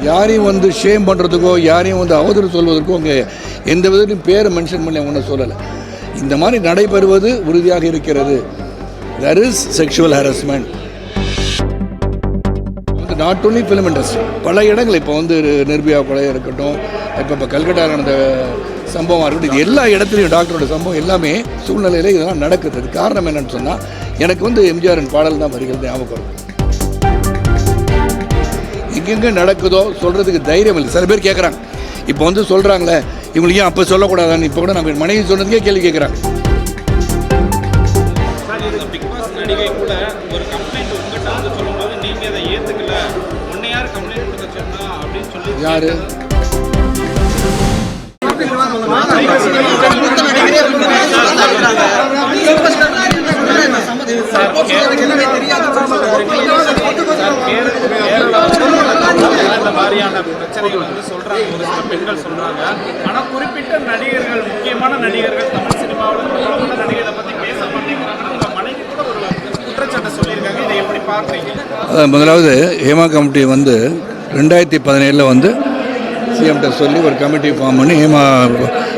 யாரையும் வந்து ஷேம் பண்ணுறதுக்கோ யாரையும் வந்து அவதூறு சொல்வதற்கோ அங்கே எந்த விதத்தையும் பேரை மென்ஷன் பண்ணி ஒன்றும் சொல்லலை. இந்த மாதிரி நடைபெறுவது உறுதியாக இருக்கிறது. That is sexual harassment. வந்து நாட் ஒன்லி ஃபிலிம் இண்டஸ்ட்ரி, பல இடங்கள் இப்போ வந்து நிர்பயா கொலை இருக்கட்டும், இப்போ கல்கட்டாவில் நடந்த சம்பவமாக இருக்கட்டும், இது எல்லா இடத்துலையும் டாக்டரோட சம்பவம் எல்லாமே சூழ்நிலையில் இதெல்லாம் நடக்குது. அது காரணம் என்னன்னு சொன்னால் எனக்கு வந்து எம்ஜிஆரின் பாடல் தான் வருகிறது ஞாபகம் வரும். எங்கெங்கே நடக்குதோ சொல்கிறதுக்கு தைரியம் இல்லை. சில பேர் கேட்குறாங்க, இப்போ வந்து சொல்கிறாங்களே இவங்களுக்கு ஏன் அப்போ சொல்லக்கூடாதான்னு. இப்போ கூட நம்ம மனைவி சொன்னதுக்கே கேள்வி கேட்குறாங்க. யாரு பிரச்சனைகள் வந்து சொல்றாங்க, ஒரு சில பெண்கள் சொல்றாங்க. ஆனால் குறிப்பிட்ட நடிகர்கள், முக்கியமான நடிகர்கள், தமிழ் சினிமாவில் பிரபலமான நடிகரை பற்றி பேச மாட்டேங்கிறாங்க. உங்கள் மனைவி கூட ஒரு குற்றச்சாட்டை சொல்லியிருக்காங்க. இதை எப்படி பார்க்குறீங்க? முதலாவது ஹேமா கமிட்டி வந்து 2017 வந்து சிஎம்கிட்ட சொல்லி ஒரு கமிட்டி ஃபார்ம் பண்ணி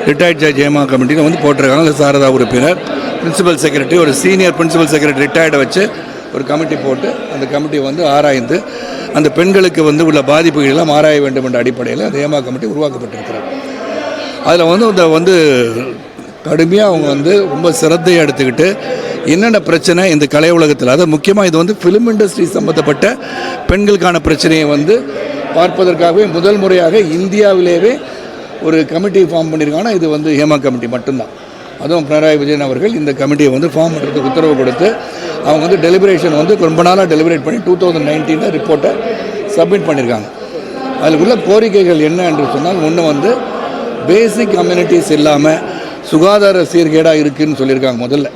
ரிட்டையர்ட் ஜட்ஜ் ஹேமா கமிட்டியில் வந்து போட்டிருக்காங்க. சாரதா உறுப்பினர், பிரின்சிபல் செக்ரட்டரி, ஒரு சீனியர் பிரின்சிபல் செக்ரட்டரி ரிட்டையர்டை வச்சு ஒரு கமிட்டி போட்டு அந்த கமிட்டி வந்து ஆராய்ந்து அந்த பெண்களுக்கு வந்து உள்ள பாதிப்புகளெல்லாம் ஆராய வேண்டும் என்ற அடிப்படையில் அந்த ஹேமா கமிட்டி உருவாக்கப்பட்டிருக்கிறார். அதில் வந்து கடுமையாக அவங்க வந்து ரொம்ப சிரத்தையை எடுத்துக்கிட்டு என்னென்ன பிரச்சனை இந்த கலை உலகத்தில், அதாவது முக்கியமாக இது வந்து ஃபிலிம் இண்டஸ்ட்ரி சம்மந்தப்பட்ட பெண்களுக்கான பிரச்சனையை வந்து பார்ப்பதற்காகவே முதல் முறையாக இந்தியாவிலேயே ஒரு கமிட்டி ஃபார்ம் பண்ணியிருக்காங்கன்னா இது வந்து ஹேமா கமிட்டி மட்டும்தான். அதுவும் பினராயி விஜயன் அவர்கள் இந்த கமிட்டியை வந்து ஃபார்ம் பண்ணுறதுக்கு உத்தரவு கொடுத்து அவங்க வந்து டெலிபரேஷன் வந்து ரொம்ப நாளாக டெலிபரேட் பண்ணி 2019 ரிப்போர்ட்டை சப்மிட் பண்ணியிருக்காங்க. அதில் உள்ள கோரிக்கைகள் என்ன என்று சொன்னால், ஒன்று வந்து பேசிக் கம்யூனிட்டிஸ் இல்லாமல் சுகாதார சீர்கேடாக இருக்குதுன்னு சொல்லியிருக்காங்க. முதல்ல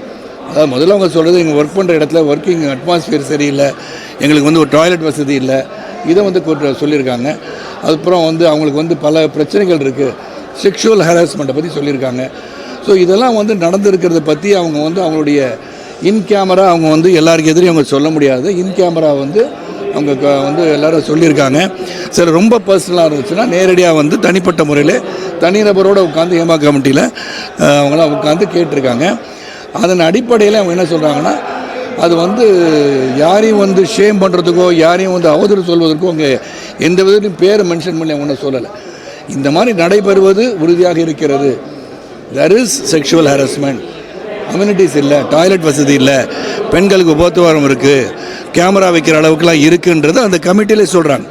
அவங்க சொல்கிறது, எங்கள் ஒர்க் பண்ணுற இடத்துல ஒர்க்கிங் அட்மாஸ்பியர் சரியில்லை, எங்களுக்கு வந்து ஒரு டாய்லெட் வசதி இல்லை, இதை வந்து சொல்லியிருக்காங்க. அதுக்கப்புறம் வந்து அவங்களுக்கு வந்து பல பிரச்சனைகள் இருக்குது, செக்ஷுவல் ஹராஸ்மெண்ட்டை பற்றி சொல்லியிருக்காங்க. ஸோ இதெல்லாம் வந்து நடந்திருக்கிறத பற்றி அவங்க வந்து அவங்களுடைய இன் கேமரா அவங்க வந்து எல்லாருக்கும் எதிரையும் அவங்க சொல்ல முடியாது. இன் கேமரா வந்து அவங்க வந்து எல்லோரும் சொல்லியிருக்காங்க. சில ரொம்ப பர்சனலாக இருந்துச்சுன்னா நேரடியாக வந்து தனிப்பட்ட முறையில் தனிநபரோடு உட்காந்து ஹேமா கமிட்டியில் அவங்களாம் உட்காந்து கேட்டிருக்காங்க. அதன் அடிப்படையில் அவங்க என்ன சொல்கிறாங்கன்னா, அது வந்து யாரையும் வந்து ஷேம் பண்ணுறதுக்கோ யாரையும் வந்து அவதூறு சொல்வதற்கோ அங்கே எந்த விதத்தையும் பேரை மென்ஷன் பண்ணி ஒன்றும் சொல்லலை. இந்த மாதிரி நடைபெறுவது உறுதியாக இருக்கிறது. That is sexual harassment. Communities இல்லை, டாய்லெட் வசதி இல்லை, பெண்களுக்கு உபத்துவாரம் இருக்குது, கேமரா வைக்கிற அளவுக்குலாம் இருக்குன்றது அந்த கமிட்டியிலே சொல்கிறாங்க.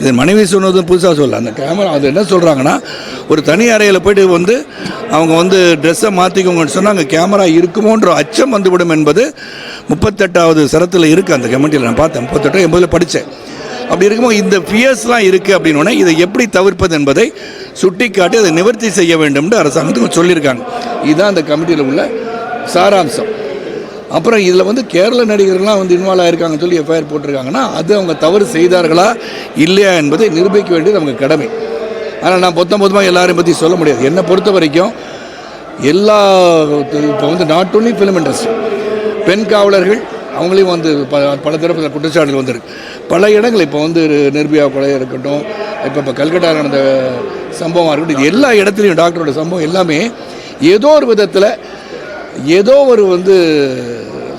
இது மனைவி சொன்னதும் புதுசாக சொல்ல. அந்த கேமரா அது என்ன சொல்கிறாங்கன்னா, ஒரு தனி அறையில் போய்ட்டு வந்து அவங்க வந்து ட்ரெஸ்ஸை மாற்றிக்கோங்கன்னு சொன்னால் அங்கே கேமரா இருக்குமோன்ற அச்சம் வந்துவிடும் என்பது 38வது சரத்தில் இருக்குது அந்த கமிட்டியில். நான் பார்த்தேன், 38 80 படித்தேன். அப்படி இருக்கும்போது இந்த ஃபியர்ஸ்லாம் இருக்குது அப்படின்னோடனே இதை எப்படி தவிர்ப்பது என்பதை சுட்டி காட்டி அதை நிவர்த்தி செய்ய வேண்டும் என்று அரசாங்கத்துக்கு சொல்லியிருக்காங்க. இதுதான் அந்த கமிட்டியில் உள்ள சாராம்சம். அப்புறம் இதில் வந்து கேரள நடிகர்கள்லாம் வந்து இன்வால்வ் ஆகிருக்காங்கன்னு சொல்லி எஃப்ஐஆர் போட்டிருக்காங்கன்னா அது அவங்க தவறு செய்தார்களா இல்லையா என்பதை நிரூபிக்க வேண்டியது அவங்க கடமை. ஆனால் நான் பொத்தமாக எல்லாரையும் பற்றி சொல்ல முடியாது. என்னை பொறுத்த வரைக்கும் இப்போ வந்து நாட் ஒன்லி ஃபிலிம் இண்டஸ்ட்ரி, பெண் காவலர்கள் அவங்களையும் வந்து பல தரப்பு குற்றச்சாட்டுகள் வந்திருக்கு. பல இடங்கள் இப்போ வந்து நிர்பயா கொலை இருக்கட்டும், இப்போ கல்கட்டாவில் நடந்த சம்பவமாக இருக்கட்டும், இது எல்லா இடத்துலையும் டாக்டரோட சம்பவம் எல்லாமே ஏதோ ஒரு விதத்தில் ஏதோ ஒரு வந்து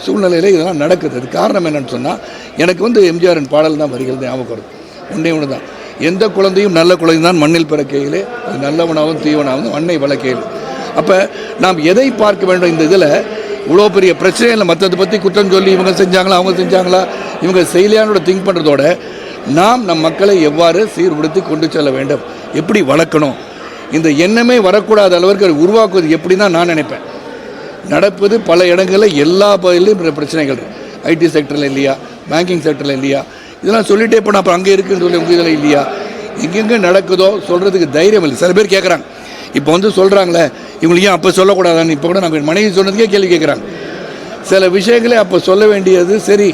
சூழ்நிலையில் இதெல்லாம் நடக்குது. அது காரணம் என்னன்னு சொன்னால் எனக்கு வந்து எம்ஜிஆரின் பாடல் தான் வருகிறது ஞாபகம் வருது. ஒன்று தான், எந்த குழந்தையும் நல்ல குழந்தை தான் மண்ணில் பிறக்கையிலே அது நல்லவனாகவும் தீவனாகவும் அன்னை வளர்க்கையில். அப்போ நாம் எதை பார்க்க வேண்டும்? இந்த இதில் இவ்வளோ பெரிய பிரச்சனையில் மற்றதை பற்றி குற்றம் சொல்லி இவங்க செஞ்சாங்களா அவங்க செஞ்சாங்களா இவங்க செயலியானோட திங்க் பண்ணுறதோட நாம் நம் மக்களை எவ்வாறு சீர்படுத்தி கொண்டு செல்ல வேண்டும், எப்படி வளர்க்கணும், இந்த எண்ணமே வரக்கூடாத அளவிற்கு அதை உருவாக்குவது எப்படி தான் நான் நினைப்பேன். நடப்பது பல இடங்களில் எல்லா பகுதியிலும் பிரச்சனைகள் ஐடி செக்டரில் இல்லையா, பேங்கிங் செக்டரில் இல்லையா, இதெல்லாம் சொல்லிகிட்டே போனால் அப்புறம் அங்கே இருக்குன்னு சொல்லி உங்கள் இதில் இல்லையா, எங்கெங்கே நடக்குதோ சொல்கிறதுக்கு தைரியம் இல்லை. சில பேர் கேட்குறாங்க, இப்போ வந்து சொல்கிறாங்களே இவங்களுக்கு ஏன் அப்போ சொல்லக்கூடாதான்னு. இப்போ கூட நம்ம மனைவி சொன்னதுக்கே கேள்வி கேட்குறாங்க. சில விஷயங்களே அப்போ சொல்ல வேண்டியது சரி,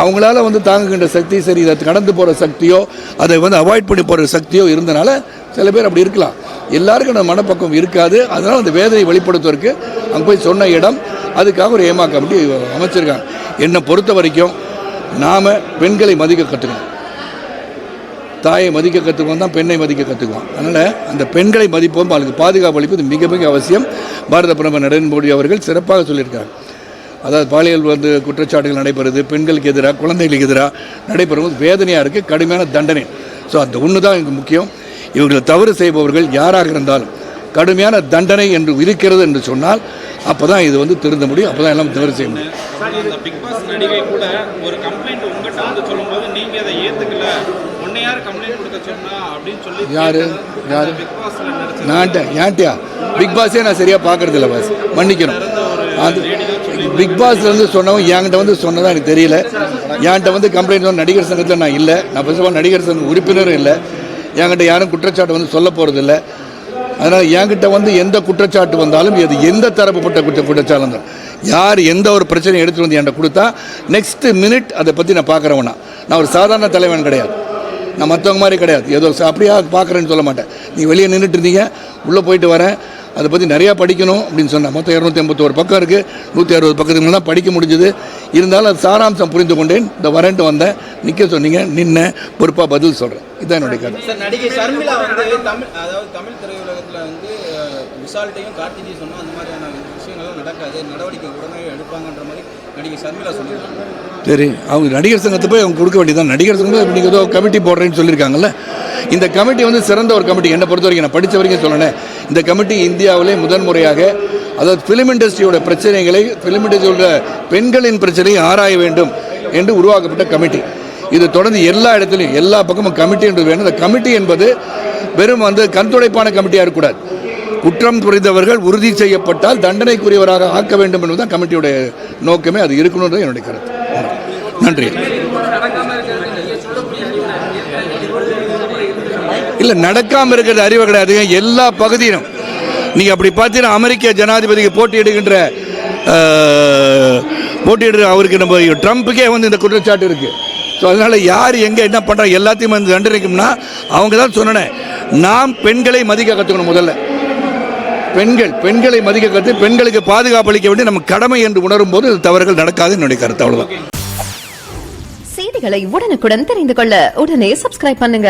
அவங்களால வந்து தாங்குகின்ற சக்தி சரி, இதை கடந்து போகிற சக்தியோ அதை வந்து அவாய்ட் பண்ணி போகிற சக்தியோ இருந்தனால சில பேர் அப்படி இருக்கலாம். எல்லாருக்கும் அந்த மனப்பக்கம் இருக்காது. அதனால் அந்த வேதனை வெளிப்படுத்துவதற்கு அங்கே போய் சொன்ன இடம், அதுக்காக ஒரு ஹேமா கமிட்டி அமைச்சிருக்காங்க. என்னை பொறுத்த வரைக்கும் நாம் பெண்களை மதிக்க கற்றுக்கணும். தாயை மதிக்க கற்றுக்குவோம் தான் பெண்ணை மதிக்க கற்றுக்குவோம். அதனால் அந்த பெண்களை மதிப்போம், அவளுக்கு பாதுகாப்பு அளிப்பது மிக மிக அவசியம். பாரத பிரதமர் நரேந்திர மோடி அவர்கள் சிறப்பாக சொல்லியிருக்காங்க. அதாவது பாலியல் குற்றச்சாட்டுகள் நடைபெறுது, பெண்களுக்கு எதிராக குழந்தைகளுக்கு எதிராக நடைபெறும்போது வேதனையாக இருக்குது, கடுமையான தண்டனை. ஸோ அந்த ஒன்று தான் இங்கே முக்கியம். இவர்கள் தவறு செய்பவர்கள் யாராக இருந்தாலும் கடுமையான தண்டனை என்று இருக்கிறது என்று சொன்னால் அப்போ தான் இது திருந்த முடியும், அப்போ தான் எல்லாம் தவறு செய்ய முடியும். இந்த பிக் பாஸ் நடிகை கூட ஒரு கம்ப்ளைண்ட் உங்கள்கிட்ட சொல்லும்போது நீங்கள் அதை ஏற்றுக்கல, உன்னை யார் கம்ப்ளைண்ட் கொடுக்க சொன்னா அப்படின்னு சொல்லி யார் பிக் பாஸ்ல நடிச்சு நான் ஏன்ட்டியா பிக் பாஸே நான் சரியாக பார்க்கறது இல்லை பாஸ், மன்னிக்கணும். அது பிக் பாஸ்லேருந்து சொன்னவன் என்கிட்ட சொன்னதா எனக்கு தெரியல. என்கிட்ட கம்ப்ளைண்ட் நடிகர் சங்கத்தில் நான் இல்லை, நான் ஃபர்ஸ்ட் ஆஃப் ஆல் நடிகர் சங்க உறுப்பினரும் இல்லை. என்கிட்ட யாரும் குற்றச்சாட்டு சொல்ல போகிறதில்லை. அதனால் என்கிட்ட எந்த குற்றச்சாட்டு வந்தாலும் அது எந்த தரப்புப்பட்ட குற்றச்சாட்டு தான், யார் எந்த ஒரு பிரச்சனையை எடுத்துகிட்டு வந்து என்கிட்ட கொடுத்தா நெக்ஸ்ட் மினிட் அதை பற்றி நான் பார்க்குறவனா. நான் ஒரு சாதாரண தலைவன் கிடையாது, நான் மற்றவங்க மாதிரி கிடையாது. ஏதோ அப்படியா பார்க்குறேன்னு சொல்ல மாட்டேன். நீங்கள் வெளியே நின்றுட்டு இருந்தீங்க, உள்ளே போயிட்டு வரேன், அதை பற்றி நிறையா படிக்கணும் அப்படின்னு சொன்னேன். மொத்தம் 281 பக்கம் இருக்குது, 160 பக்கத்துக்கு மேலே தான் படிக்க முடிஞ்சுது. இருந்தாலும் அது சாராம்சம் புரிந்து கொண்டேன். இந்த வரேன்ட்டு வந்தேன், நிற்க சொன்னீங்க, நின்ன பொறுப்பாக பதில் சொல்கிறேன். இதுதான் என்னுடைய கதை. நடிகை ஷர்மிளா தமிழ் திரையுலகத்தில் விசால்ட்டையும் கார்த்திகையும் சொன்னால் அந்த மாதிரியான விஷயங்கள்லாம் நடக்காது, நடவடிக்கை உடனே எடுப்பாங்கன்ற மாதிரி நடிகை ஷர்மிளா சொல்லியிருக்காங்க. சரி, அவங்க நடிகர் சங்கத்தை போய் அவங்க கொடுக்க வேண்டியதான். நடிகர் சங்கம் இப்போ நீங்கள் ஏதோ கமிட்டி போடுறேன்னு சொல்லியிருக்காங்கல்ல, இந்த கமிட்டி சிறந்த ஒரு கமிட்டி. என்னை பொறுத்த வரைக்கும், நான் படித்த வரைக்கும் சொல்லணேன், இந்த கமிட்டி இந்தியாவிலே முதன்முறையாக அதாவது ஃபிலிம் இண்டஸ்ட்ரியோட பிரச்சனைகளை, ஃபிலிம் இண்டஸ்ட்ரியோட பெண்களின் பிரச்சனையை ஆராய வேண்டும் என்று உருவாக்கப்பட்ட கமிட்டி. இது தொடர்ந்து எல்லா இடத்துலையும் எல்லா பக்கமும் கமிட்டி என்று வேணும். இந்த கமிட்டி என்பது வெறும் கண்துடைப்பான கமிட்டியாக இருக்கக்கூடாது. குற்றம் புரிந்தவர்கள் உறுதி செய்யப்பட்டால் தண்டனைக்குரியவராக ஆக்க வேண்டும் என்பதுதான் கமிட்டியுடைய நோக்கமே. அது இருக்கணும்ன்றது என்னுடைய கருத்து. நன்றி. இல்லை, நடக்காமல் இருக்கிறது அறிவு கிடையாது. எல்லா பகுதியிலும் நீங்கள் அப்படி பார்த்தீங்கன்னா அமெரிக்க ஜனாதிபதிக்கு போட்டியிடுகின்ற அவருக்கு நம்ம ட்ரம்ப்புக்கே இந்த குற்றச்சாட்டு இருக்குது. ஸோ அதனால் யார் எங்கே என்ன பண்ணுறாங்க எல்லாத்தையும் தண்டனைக்கும்னா அவங்க தான் சொன்னேன், நாம் பெண்களை மதிக்க கற்றுக்கணும். முதல்ல பெண்களை மதிக்க கற்று பெண்களுக்கு பாதுகாப்பு அளிக்க வேண்டிய நம்ம கடமை என்று உணரும் போது தவறுகள் நடக்காது என்னுடைய கருத்து. அவ்வளவுதான். செய்திகளை உடனுக்குடன் தெரிந்து கொள்ள உடனே சப்ஸ்கிரைப் பண்ணுங்க.